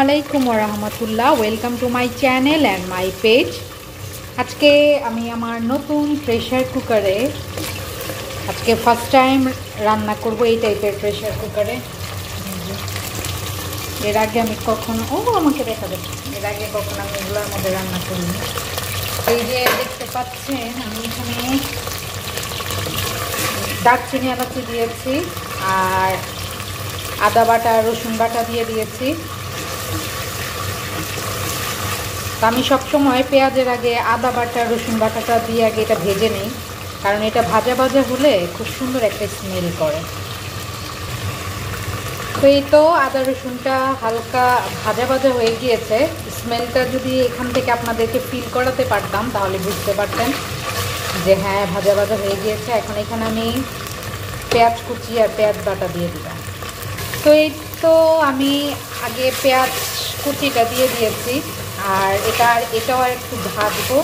আলাইকুম ওয়া রাহমাতুল্লাহ। Welcome to my channel and my page. আজকে আমি আমার নতুন প্রেশার কুকারে আজকে ফার্স্ট টাইম রান্না করব এই টাইপের প্রেশার কুকারে। এর আগে আমি কখনো আমাকে দেখা যাচ্ছে এর আগে কখনো আমি এগুলোর মধ্যে রান্না করিনি। এই যে দেখতে পাচ্ছেন আমি এখানে দারচিনি এলাচি দিয়েছি আর আদা বাটা রসুন বাটা দিয়ে দিয়েছি। আমি সবসময় পেঁয়াজের আগে আদা বাটা রসুন বাটাটা দিয়ে আগে এটা ভেজে নিই, কারণ এটা ভাজা ভাজা হলে খুব সুন্দর একটা স্মেল করে। তো এই তো আদা রসুনটা হালকা ভাজা ভাজা হয়ে গিয়েছে। স্মেলটা যদি এখান থেকে আপনাদেরকে ফিল করাতে পারতাম তাহলে বুঝতে পারতেন যে হ্যাঁ ভাজা ভাজা হয়ে গিয়েছে। এখন এখানে আমি পেঁয়াজ কুচি আর পেঁয়াজ বাটা দিয়ে দিলাম। তো এই তো আমি আগে পেঁয়াজ কুচিটা দিয়ে দিয়েছি আর এটাও আর একটু ভাজবো।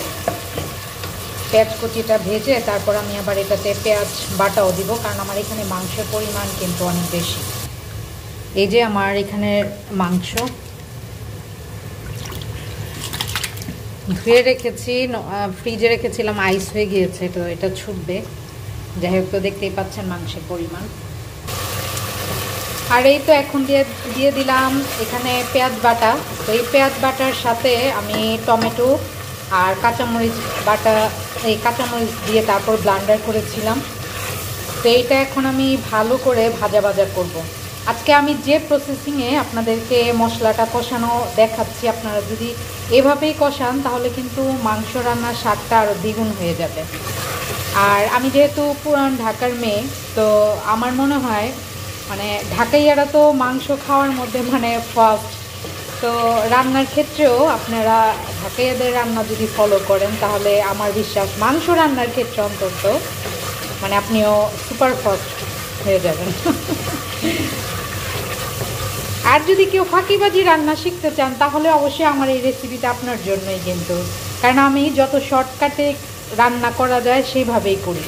পেঁয়াজ কুচিটা ভেজে তারপর আমি আবার এটাতে পেঁয়াজ বাটাও দিব, কারণ আমার এখানে মাংসের পরিমাণ কিন্তু অনেক বেশি। এই যে আমার এখানে মাংস ধুয়ে রেখেছি, ফ্রিজে রেখেছিলাম, আইস হয়ে গিয়েছে, তো এটা ছুটবে। যাই হোক, তো দেখতেই পাচ্ছেন মাংসের পরিমাণ। আর এই তো এখন দিয়ে দিলাম এখানে পেঁয়াজ বাটা। তো এই পেঁয়াজ বাটার সাথে আমি টমেটো আর কাঁচামরিচ বাটা, এই কাঁচামরিচ দিয়ে তারপর ব্লেন্ডার করেছিলাম। তো এইটা এখন আমি ভালো করে ভাজা ভাজা করব। আজকে আমি যে প্রসেসিংয়ে আপনাদেরকে মশলাটা কষানো দেখাচ্ছি, আপনারা যদি এভাবেই কষান তাহলে কিন্তু মাংস রান্নার স্বাদটা আরও দ্বিগুণ হয়ে যাবে। আর আমি যেহেতু পুরান ঢাকার মেয়ে, তো আমার মনে হয় মানে ঢাকাইয়ারা তো মাংস খাওয়ার মধ্যে মানে ফার্স্ট। তো রান্নার ক্ষেত্রেও আপনারা ঢাকাইয়াদের রান্না যদি ফলো করেন তাহলে আমার বিশ্বাস মাংস রান্নার ক্ষেত্রে অন্তত মানে আপনিও সুপার ফাস্ট হয়ে যাবেন। আর যদি কেউ ফাঁকিবাজি রান্না শিখতে চান তাহলে অবশ্যই আমার এই রেসিপিটা আপনার জন্যই, কিন্তু কারণ আমি যত শর্টকাটে রান্না করা যায় সেইভাবেই করি।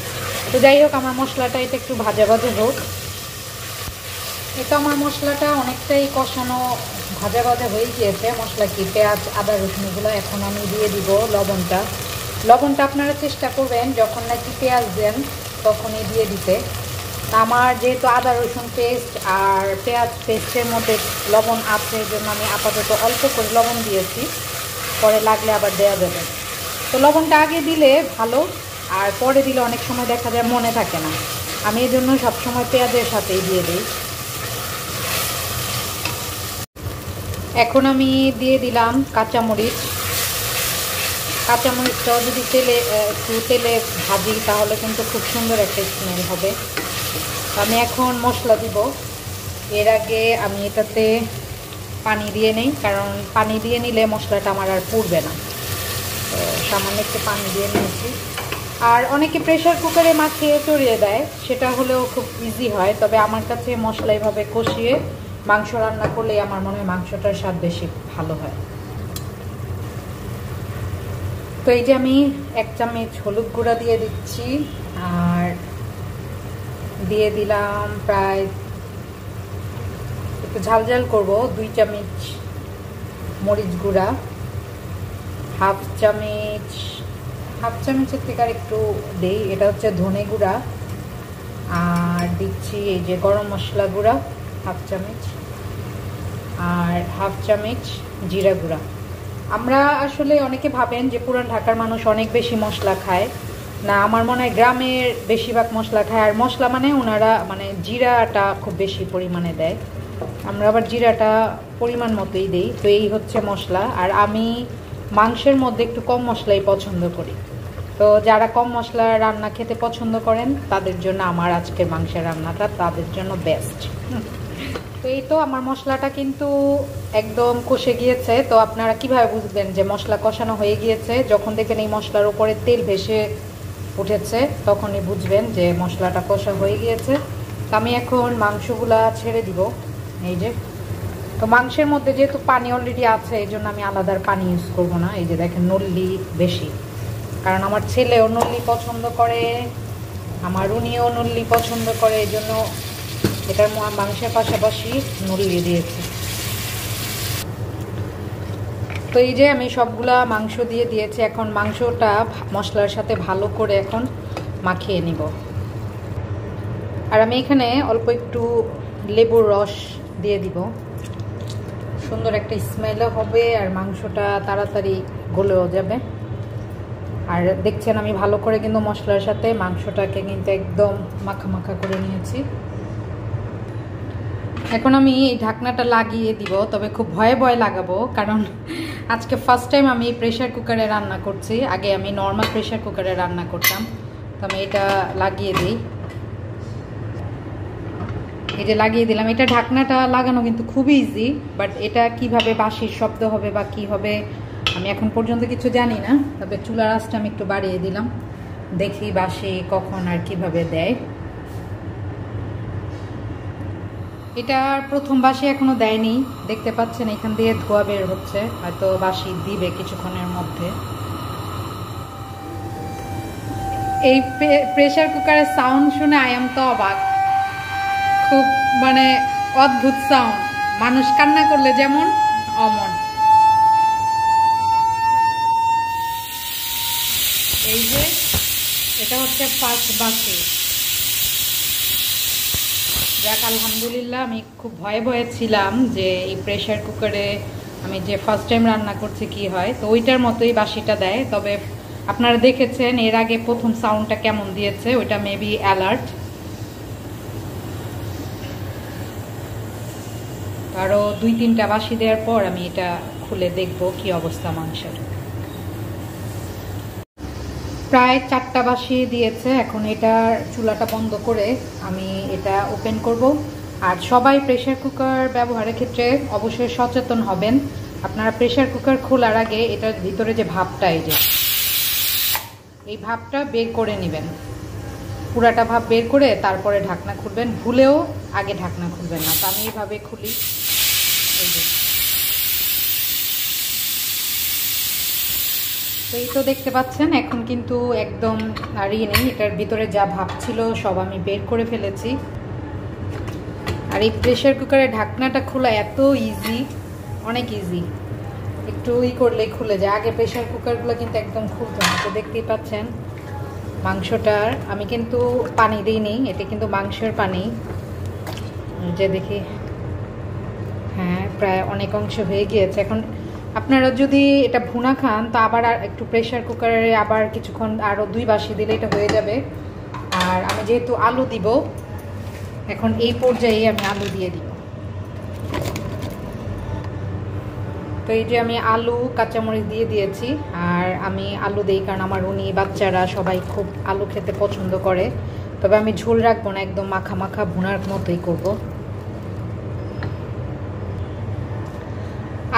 তো যাই হোক, আমার মশলাটা এটা একটু ভাজা ভাজা হোক। এটা আমার মশলাটা অনেকটাই কষানো ভাজা ভাজা হয়ে গিয়েছে। মশলা কি পেঁয়াজ আদা রসুনগুলো, এখন আমি দিয়ে দিব লবণটা আপনারা চেষ্টা করবেন যখন নাকি পেঁয়াজ দেন তখনই দিয়ে দিতে। আমার যেহেতু আদা রসুন পেস্ট আর পেঁয়াজ পেস্টের মধ্যে লবণ আছে, এই জন্য আমি আপাতত অল্প করে লবণ দিয়েছি, পরে লাগলে আবার দেওয়া যাবে। তো লবণটা আগে দিলে ভালো, আর পরে দিলে অনেক সময় দেখা যায় মনে থাকে না। আমি এই জন্য সবসময় পেঁয়াজের সাথেই দিয়ে দিই। এখন আমি দিয়ে দিলাম কাঁচামরিচটাও যদি তেলে ভাজি তাহলে কিন্তু খুব সুন্দর একটা স্মেল হবে। আমি এখন মশলা দিব। এর আগে আমি এটাতে পানি দিয়ে নেই, কারণ পানি দিয়ে নিলে মশলাটা আমার আর পুড়বে না। তো সামান্য একটু পানি দিয়ে নিয়েছি। আর অনেকে প্রেশার কুকারে মাখিয়ে চড়িয়ে দেয়, সেটা হলেও খুব ইজি হয়। তবে আমার কাছে মশলা এভাবে কষিয়ে মাংস রান্না করলে আমার মনে হয় মাংসটার স্বাদ বেশি ভালো হয়। তো এই যে আমি 1 চামচ হলুদ গুঁড়া দিয়ে দিচ্ছি আর দিয়ে দিলাম প্রায় একটু ঝাল করব 2 চামচ মরিচ গুঁড়া, হাফ চামচের থেকে আর একটু দেই, এটা হচ্ছে ধনে গুঁড়া। আর দিচ্ছি এই যে গরম মশলা গুঁড়া হাফ চামচ আর হাফ চামচ জিরা গুঁড়া। আমরা আসলে অনেকে ভাবেন যে পুরান ঢাকার মানুষ অনেক বেশি মশলা খায়, না, আমার মনে হয় গ্রামের বেশিরভাগ মশলা খায়। আর মশলা মানে ওনারা মানে জিরাটা খুব বেশি পরিমাণে দেয়, আমরা আবার জিরাটা পরিমাণ মতোই দিই। তো এই হচ্ছে মশলা। আর আমি মাংসের মধ্যে একটু কম মশলাই পছন্দ করি। তো যারা কম মশলা রান্না খেতে পছন্দ করেন তাদের জন্য আমার আজকের মাংসের রান্নাটা তাদের জন্য বেস্ট। তো এই তো আমার মশলাটা কিন্তু একদম কষে গিয়েছে। তো আপনারা কিভাবে বুঝবেন যে মশলা কষানো হয়ে গিয়েছে? যখন দেখবেন এই মশলার উপরে তেল ভেসে উঠেছে তখনই বুঝবেন যে মশলাটা কষা হয়ে গিয়েছে। তো আমি এখন মাংসগুলা ছেড়ে দিব। এই যে, তো মাংসের মধ্যে যেহেতু পানি অলরেডি আছে এই জন্য আমি আলাদার পানি ইউজ করবো না। এই যে দেখেন নল্লি বেশি, কারণ আমার ছেলেও নল্লি পছন্দ করে, আমার উনিও নল্লি পছন্দ করে, এই জন্য এটার মাংসের পাশাপাশি নল্লি দিয়েছি। তো এই যে আমি সবগুলা মাংস দিয়ে দিয়েছি, এখন মাংসটা মশলার সাথে ভালো করে এখন মাখিয়ে নিব। আর আমি এখানে অল্প একটু লেবুর রস দিয়ে দিব, সুন্দর একটা স্মেলও হবে আর মাংসটা তাড়াতাড়ি গলেও যাবে। আর দেখছেন আমি ভালো করে কিন্তু মশলার সাথে মাংসটাকে কিন্তু একদম মাখা মাখা করে নিয়েছি। এখন আমি এই ঢাকনাটা লাগিয়ে দিব, তবে খুব ভয়ে ভয়ে লাগাবো, কারণ আজকে ফার্স্ট টাইম আমি প্রেশার কুকারে রান্না করছি। আগে আমি নর্মাল প্রেশার কুকারে রান্না করতাম। তো আমি এটা লাগিয়ে দিই, এই যে লাগিয়ে দিলাম। এটা ঢাকনাটা লাগানো কিন্তু খুবই ইজি, বাট এটা কিভাবে বাঁশির শব্দ হবে বা কি হবে আমি এখন পর্যন্ত কিছু জানি না। তবে চুলার আঁচটা আমি একটু বাড়িয়ে দিলাম, দেখি বাঁশি কখন আর কিভাবে দেয়। এটার প্রথম বাঁশি এখনো দেয়নি, দেখতে পাচ্ছেন এখান দিয়ে ধোয়া বের হচ্ছে, হয়তো বাঁশি দিবে কিছুক্ষণের মধ্যে। এই প্রেশার কুকারের সাউন্ড শুনে আই এম তো অবাক, খুব মানে অদ্ভুত সাউন্ড, মানুষ কান্না করলে যেমন অমন। এই যে এটা হচ্ছে ফার্স্ট বাঁশি। যাক আলহামদুলিল্লাহ, আমি খুব ভয়ে ভয়ে ছিলাম যে এই প্রেশার কুকারে আমি যে ফার্স্ট টাইম রান্না করছি কি হয়, তো ওইটার মতোই বাঁশিটা দেয়। তবে আপনারা দেখেছেন এর আগে প্রথম সাউন্ডটা কেমন দিয়েছে, ওইটা মেবি অ্যালার্ট। আরও 2-3টা বাঁশি দেওয়ার পর আমি এটা খুলে দেখব কি অবস্থা মাংসের। প্রায় 4টা বাঁশি দিয়েছে। এখন এটার চুলাটা বন্ধ করে আমি এটা ওপেন করব। আর সবাই প্রেশার কুকার ব্যবহারের ক্ষেত্রে অবশ্যই সচেতন হবেন। আপনারা প্রেশার কুকার খোলার আগে এটার ভিতরে যে ভাপটা, এই ভাপটা বের করে নেবেন, পুরাটা ভাপ বের করে তারপরে ঢাকনা খুলবেন। ভুলেও আগে ঢাকনা খুলবেন না। তো আমি এইভাবে খুলি, এই যে তো এই তো দেখতে পাচ্ছেন এখন কিন্তু একদম নাড়িয়ে নেই, এটার ভিতরে যা ভাব ছিল সব আমি বের করে ফেলেছি। আর এই প্রেশার কুকারের ঢাকনাটা খোলা এত ইজি, অনেক ইজি, একটু করলেই খুলে যায়। আগে প্রেশার কুকারগুলো কিন্তু একদম খুলতো না। তো দেখতেই পাচ্ছেন মাংসটার আমি কিন্তু পানি দিইনি, এটা কিন্তু মাংসের পানি। যে দেখি, হ্যাঁ প্রায় অনেক অংশ হয়ে গিয়েছে। এখন আপনারা যদি এটা ভুনা খান তো আবার একটু প্রেশার কুকারে আবার কিছুক্ষণ আরও 2 বাঁশি দিলে এটা হয়ে যাবে। আর আমি যেহেতু আলু দিব, এখন এই পর্যায়ে আমি আলু দিয়ে দিব। তো এই যে আমি আলু কাঁচামরিচ দিয়ে দিয়েছি। আর আমি আলু দিই কারণ আমার উনি বাচ্চারা সবাই খুব আলু খেতে পছন্দ করে। তবে আমি ঝোল রাখবো না, একদম মাখা মাখা ভুনার মতোই করব।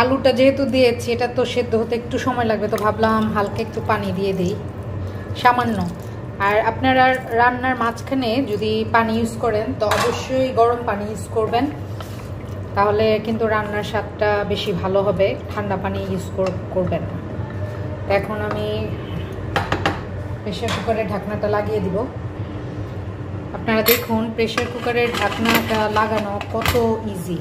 আলুটা যেহেতু দিয়েছি এটা তো সেদ্ধ হতে একটু সময় লাগবে, তো ভাবলাম হালকা একটু পানি দিয়ে দিই, সামান্য। আর আপনারা রান্নার মাঝখানে যদি পানি ইউজ করেন তো অবশ্যই গরম পানি ইউজ করবেন, তাহলে কিন্তু রান্নার স্বাদটা বেশি ভালো হবে। ঠান্ডা পানি ইউজ করবেন না। এখন আমি প্রেশার কুকারের ঢাকনাটা লাগিয়ে দিব। আপনারা দেখুন প্রেশার কুকারের ঢাকনাটা লাগানো কত ইজি।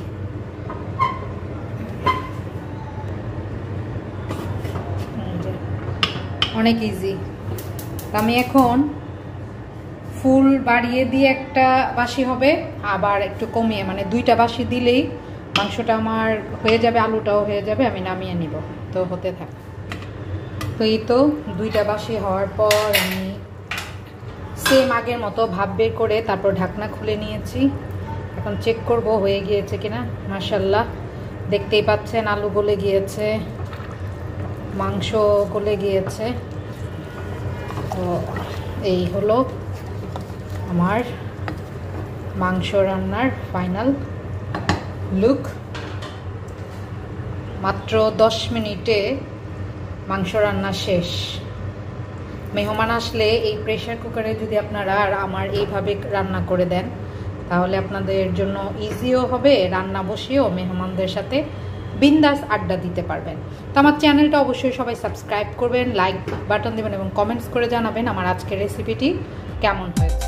অনেক ইজি। আমি এখন ফুল বাড়িয়ে দিয়ে একটা বাঁশি হবে, আবার একটু কমিয়ে, মানে 2টা বাঁশি দিলেই মাংসটা আমার হয়ে যাবে, আলুটাও হয়ে যাবে, আমি নামিয়ে নিব। তো হতে থাক। তো এই তো 2টা বাঁশি হওয়ার পর আমি সেম আগের মতো ভাপ বের করে তারপর ঢাকনা খুলে নিয়েছি। এখন চেক করব হয়ে গিয়েছে কিনা। মাশাআল্লাহ, দেখতেই পাচ্ছেন আলু গলে গিয়েছে, মাংস গলে গিয়েছে। তো এই হলো আমার মাংস রান্নার ফাইনাল লুক। মাত্র 10 মিনিটে মাংস রান্না শেষ। মেহমান আসলে এই প্রেশার কুকারে যদি আপনারা আর আমার এইভাবে রান্না করে দেন তাহলে আপনাদের জন্য ইজিও হবে, রান্না বসেও মেহমানদের সাথে বিন্দাস আড্ডা দিতে পারবেন। তো আমার চ্যানেলটা অবশ্যই সবাই সাবস্ক্রাইব করবেন, লাইক বাটন দেবেন এবং কমেন্টস করে জানাবেন আমার আজকের রেসিপিটি কেমন হয়েছে।